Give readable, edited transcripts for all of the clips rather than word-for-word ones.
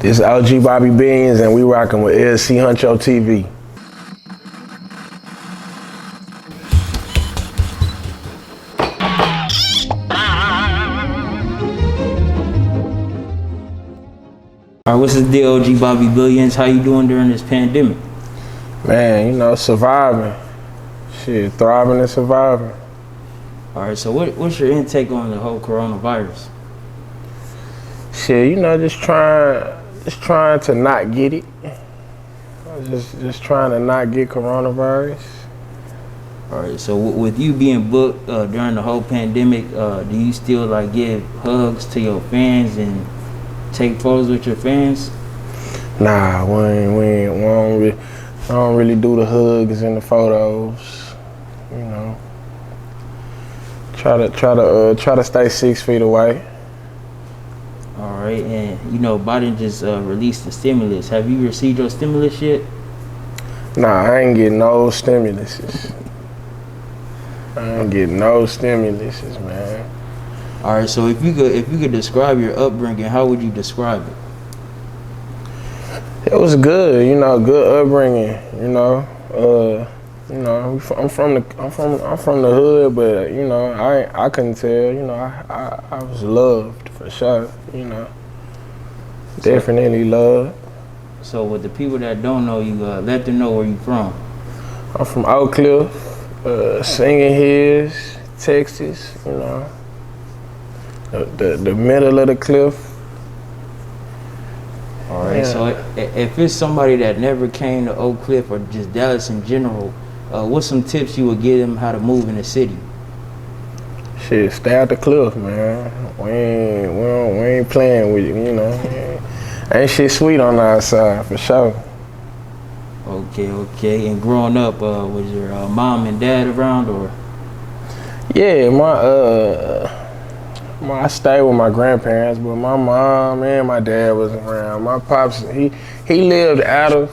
It's OG Bobby Beans, and we rocking with LCHUNCHOTV. Alright, what's the deal, OG Bobby Billions? How you doing during this pandemic? Man, you know, surviving. Shit, thriving and surviving. Alright, so what's your intake on the whole coronavirus? Shit, you know, just trying to not get it. Just trying to not get coronavirus. Alright, so with you being booked during the whole pandemic, do you still like give hugs to your fans and take photos with your fans? Nah, we don't really do the hugs and the photos. You know, try to stay 6 feet away. All right, and you know Biden just released the stimulus. Have you received your stimulus yet? Nah, I ain't getting no stimuluses. Man. All right, so if you could describe your upbringing, how would you describe it? It was good, you know, good upbringing. I'm from the hood, but you know, I couldn't tell. You know, I was loved for sure. You know, definitely loved. So with the people that don't know you, let them know where you from. I'm from Oak Cliff, Singing Hills, Texas. You know, the middle of the cliff. All right. Yeah. So if it's somebody that never came to Oak Cliff or just Dallas in general, what's some tips you would give them how to move in the city? Shit, stay out the cliff, man. We ain't playing with you, you know. Ain't shit sweet on the outside, for sure. Okay. And growing up, was your mom and dad around, or? Yeah, I stayed with my grandparents, but my mom and my dad wasn't around. My pops, he lived out of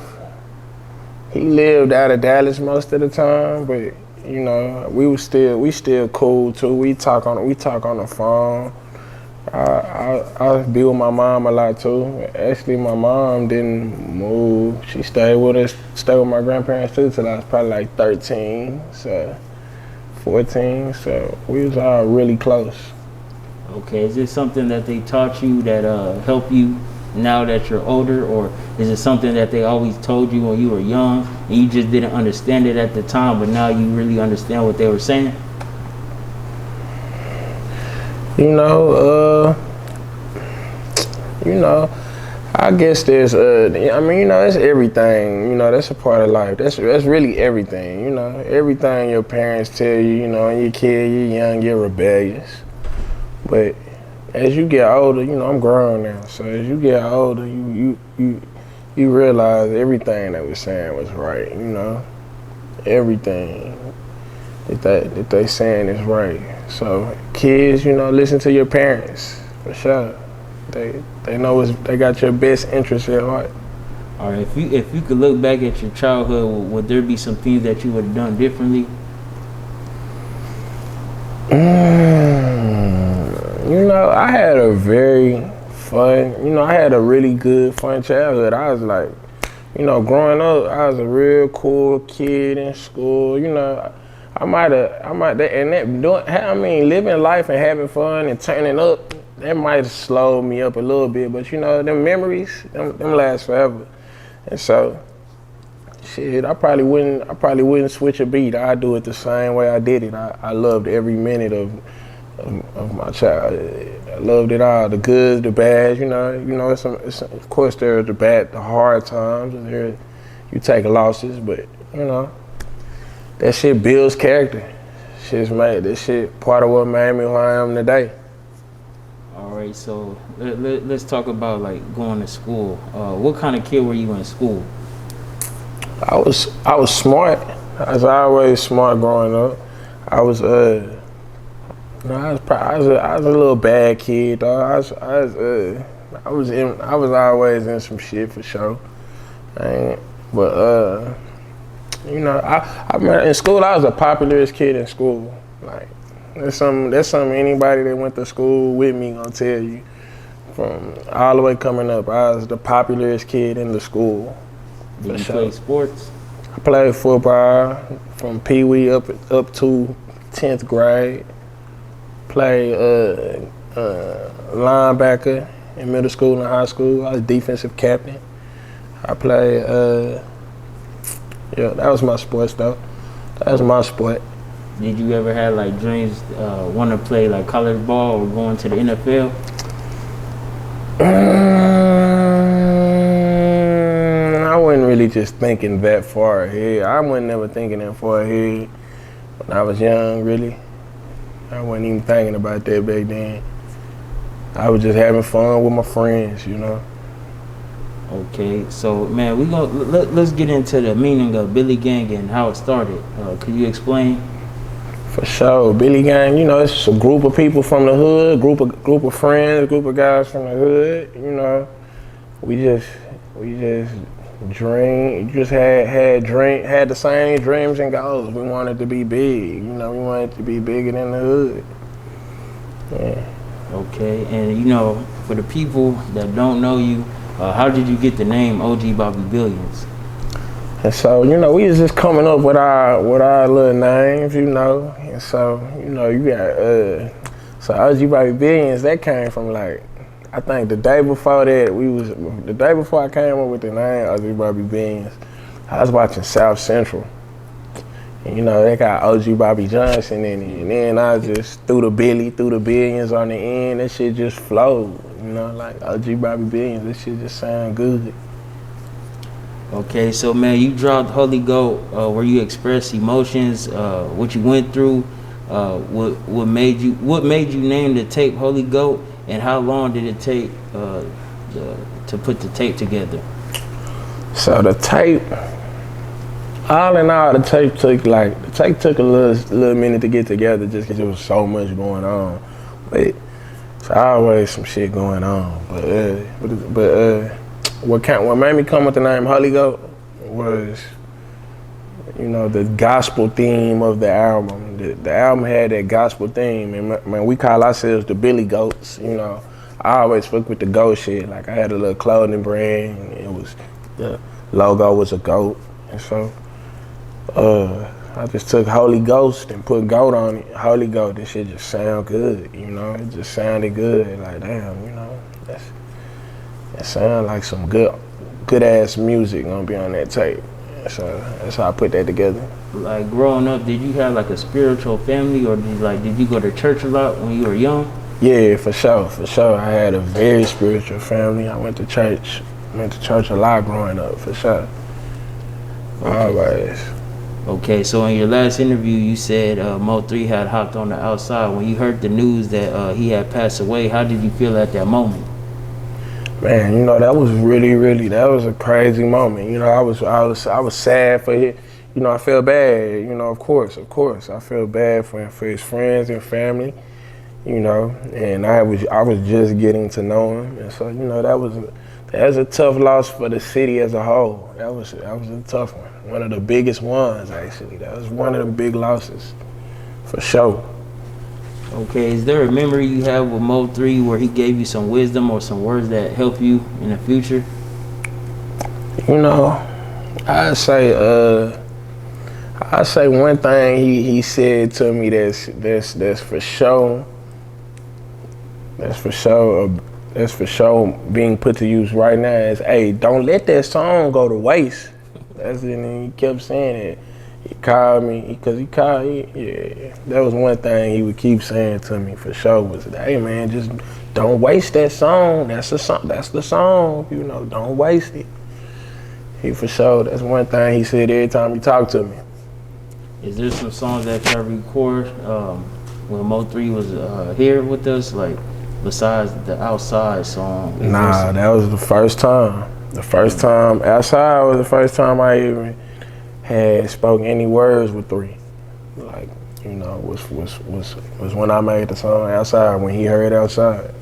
Dallas most of the time, but you know, we still cool too. We talk on the phone. I be with my mom a lot too. Actually, my mom didn't move. She stayed with my grandparents too till I was probably like 13, so 14. So we was all really close. Okay, is this something that they taught you that help you now that you're older, or is it something that they always told you when you were young and you just didn't understand it at the time, but now you really understand what they were saying? You know, I guess there's it's everything. You know, that's a part of life. That's really everything. You know, everything your parents tell you. You know, when you're a kid, you're young, you're rebellious. But as you get older, you know, I'm grown now. So as you get older, you realize everything that we're saying was right. You know, everything that they saying is right. So kids, you know, listen to your parents for sure. They know they got your best interest at heart. All right, if you could look back at your childhood, would there be some things that you would have done differently? You know, I had a really good, fun childhood. I was like, you know, growing up, I was a real cool kid in school. You know, living life and having fun and turning up, that might have slowed me up a little bit. But you know, them memories, them last forever. And so, shit, I probably wouldn't switch a beat. I'd do it the same way I did it. I loved every minute of my childhood. I loved it all, the good, the bad. You know, it's of course there's the bad, the hard times, and there you take losses, but you know, that shit builds character. This shit part of what made me who I am today. All right, so let's talk about like going to school. What kind of kid were you in school? I was smart. I was always smart growing up. I was a little bad kid, though. I was always in some shit for sure. You know, I in school I was the popularest kid in school. Like that's something anybody that went to school with me gonna tell you. From all the way coming up, I was the popularest kid in the school. Did you play sports? I played football from Pee Wee up to 10th grade. Played linebacker in middle school and high school. I was defensive captain. I played, yeah, that was my sports though. That was my sport. Did you ever have like dreams, want to play like college ball or going to the NFL? I wasn't really just thinking that far ahead. I wasn't never thinking that far ahead when I was young, really. I wasn't even thinking about that back then. I was just having fun with my friends, you know. Okay, so man, let's get into the meaning of Billy Gang and how it started. Could you explain? For sure, Billy Gang, you know, it's a group of people from the hood, group of friends, group of guys from the hood. You know, we just dream, just had the same dreams and goals. We wanted to be big, you know, we wanted to be bigger than the hood. Yeah. Okay, and you know, for the people that don't know you, how did you get the name OG Bobby Billions? And so, you know, we was just coming up with our little names, you know. And so, you know, you got so OG Bobby Billions, that came from like, I think the day before I came up with the name OG Bobby Billions, I was watching South Central. And, you know, they got OG Bobby Johnson in it. And then I just threw the Billions on the end. That shit just flowed, you know, like OG Bobby Billions. That shit just sound good. Okay, so man, you dropped Holy Goat, where you express emotions, what you went through, what made you name the tape Holy Goat, and how long did it take to put the tape together? So the tape, all in all, the tape took a little minute to get together just because there was so much going on. But it's always some shit going on. But what made me come with the name Holy Goat was, you know, the gospel theme of the album. The album had that gospel theme, and man, we call ourselves the Billy Goats. You know, I always fuck with the goat shit. Like I had a little clothing brand, and it was the logo was a goat, and so I just took Holy Ghost and put goat on it. Holy Goat, this shit just sound good. You know, it just sounded good. Like damn, you know, that sound like some good ass music gonna be on that tape. So that's how I put that together. Like growing up, did you have like a spiritual family, or did you go to church a lot when you were young? Yeah, for sure. I had a very spiritual family. I went to church a lot growing up, for sure. Always. Okay, so in your last interview, you said Mo3 had hopped on the outside. When you heard the news that he had passed away, how did you feel at that moment? Man, you know, that was really, that was a crazy moment. You know, I was sad for him. You know, I felt bad. You know, of course, I felt bad for his friends and family. You know, and I was just getting to know him, and so you know that was a tough loss for the city as a whole. That was a tough one of the biggest ones actually. That was one of the big losses, for sure. Okay, is there a memory you have with Mo3 where he gave you some wisdom or some words that help you in the future? You know, I say one thing he said to me that's for sure. That's for sure being put to use right now is, hey, don't let that song go to waste. And he kept saying it. He called me, yeah. That was one thing he would keep saying to me for sure was, hey man, just don't waste that song. That's the song, you know, don't waste it. He for sure, that's one thing he said every time he talked to me. Is there some songs that you record when Mo3 was here with us, like besides the Outside song? Nah, that was the first time. Outside was the first time I even had spoken any words with 3. Like, you know, was when I made the song Outside, when he heard Outside.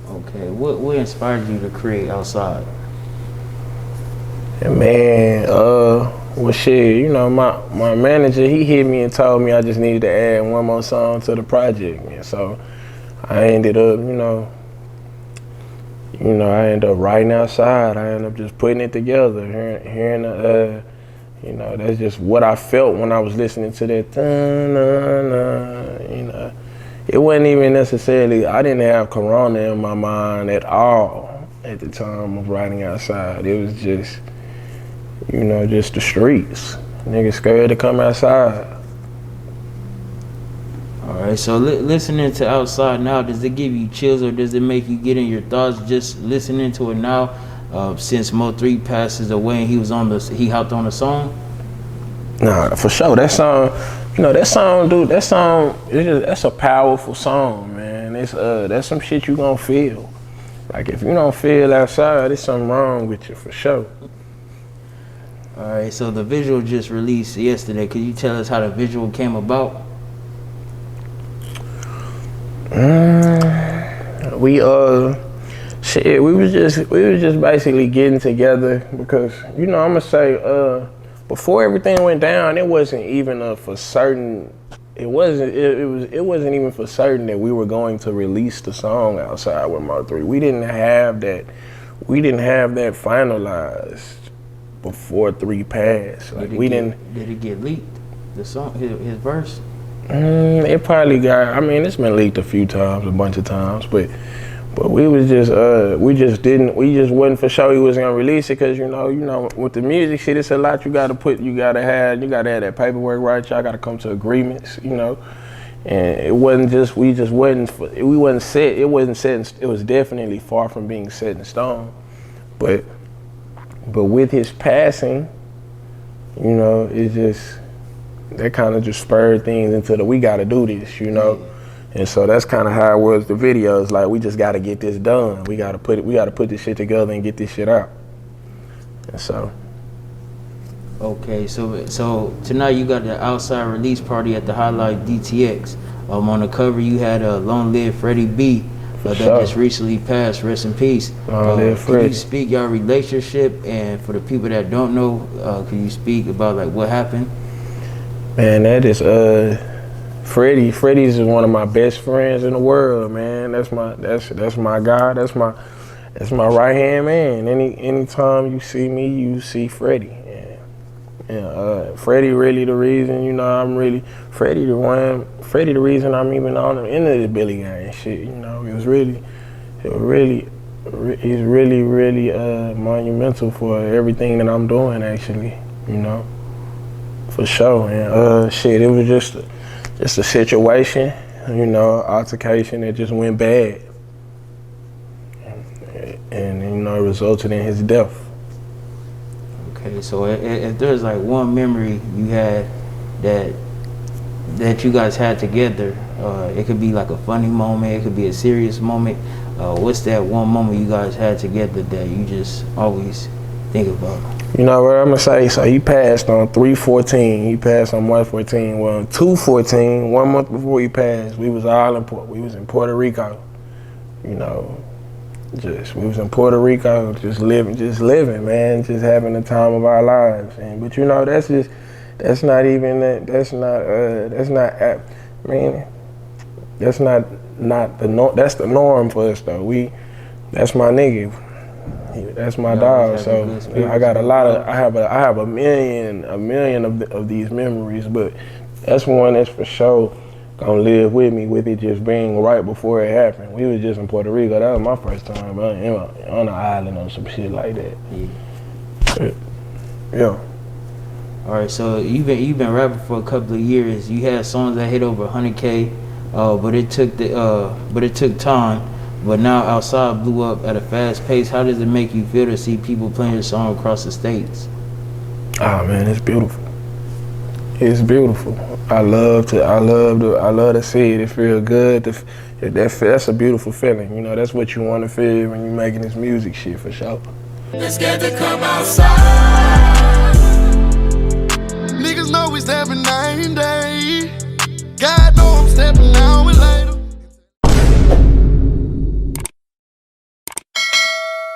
Okay, what inspired you to create Outside? And man, well shit, you know, my manager, he hit me and told me I just needed to add one more song to the project. And so I ended up, you know, you know, I end up writing outside. I end up just putting it together, hearing the, you know, that's just what I felt when I was listening to that. You know, it wasn't even necessarily, I didn't have Corona in my mind at all at the time of writing outside. It was just, you know, just the streets. Niggas scared to come outside. All right, so listening to Outside Now, does it give you chills or does it make you get in your thoughts just listening to it now? Since Mo3 passes away and he hopped on the song? Nah, for sure. That song, you know, that's a powerful song, man. That's some shit you gonna feel. Like if you don't feel outside, there's something wrong with you for sure. All right, so the visual just released yesterday. Could you tell us how the visual came about? We was just basically getting together because, you know, I'm gonna say before everything went down, it wasn't even even for certain that we were going to release the song Outside with Mo3. We didn't have that finalized before 3 passed. Like did it get leaked? The song, his verse? It probably got. I mean, it's been leaked a bunch of times, but we just wasn't for sure he was gonna release it because you know with the music shit, it's a lot you gotta have that paperwork right. Y'all gotta come to agreements, you know. And it wasn't just it was definitely far from being set in stone, but with his passing, you know, it just. That kind of just spurred things into we got to do this, you know, and so that's kind of how it was. The videos, like we just got to get this done. We got to put this shit together and get this shit out. And so. Okay, so tonight you got the outside release party at the Highlight DTX. On the cover you had a Long Live Freddie B. That just recently passed. Rest in peace. Long live Freddie. Can you speak your relationship, and for the people that don't know, can you speak about like what happened? Man, that is Freddie. Freddie's is one of my best friends in the world, man. That's my guy. That's my right hand man. Anytime you see me, you see Freddie. And Freddie really the reason, you know, Freddie the reason I'm even on into this Billy gang shit, you know. He's really monumental for everything that I'm doing actually, you know. For sure, and shit, it was just a situation, you know, altercation that just went bad, and you know, it resulted in his death. Okay, so if there's like one memory you had that you guys had together, it could be like a funny moment, it could be a serious moment. What's that one moment you guys had together that you just always think about? You know what I'm gonna say? So he passed on 3/14. He passed on 1/14. Well, on 2/14, 1 month before he passed, we was in Puerto Rico. You know, we was in Puerto Rico, just living, man, just having the time of our lives. But you know, that's the norm. That's the norm for us though. That's my nigga. That's my dog. So I have a million of these memories, but that's one that's for sure gonna live with me, with it just being right before it happened. We was just in Puerto Rico. That was my first time on an island or some shit like that. Yeah. All right, so you've been rapping for a couple of years. You had songs that hit over 100K, but it took time. But now Outside blew up at a fast pace. How does it make you feel to see people playing your song across the states? Oh man, it's beautiful. It's beautiful. I love to see it. It feels good. That's a beautiful feeling. You know, that's what you want to feel when you're making this music shit for sure. It's scared to come outside.